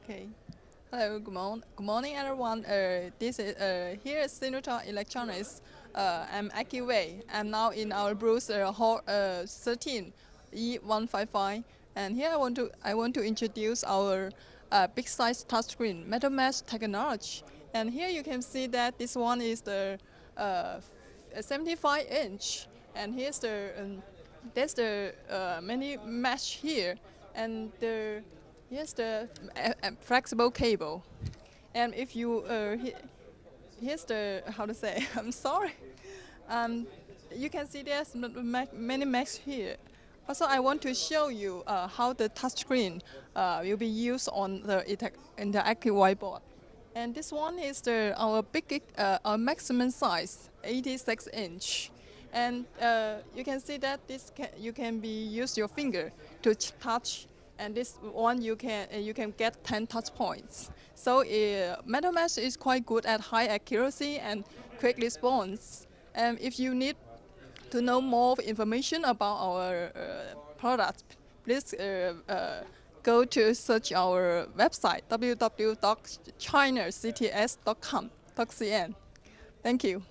Okay. Hello, good morning, everyone. This is here is Cinotop Electronics. I'm Aki Wei. I'm now in our booth hall 13 E155, and here I want to introduce our big size touchscreen metal mesh technology. And here you can see that this one is the 75-inch, and here's the there's the many mesh here, and here's the flexible cable. And if you here's the how to say I'm sorry. Um, you can see there's many mesh here. Also, I want to show you how the touchscreen will be used on the interactive whiteboard. And this one is our maximum size, 86-inch. And you can see that you can be use your finger to touch, and this one you can get 10 touch points. So metal mesh is quite good at high accuracy and quick response. And if you need to know more information about our product, please go to search our website www.chinacts.com.cn. Thank you.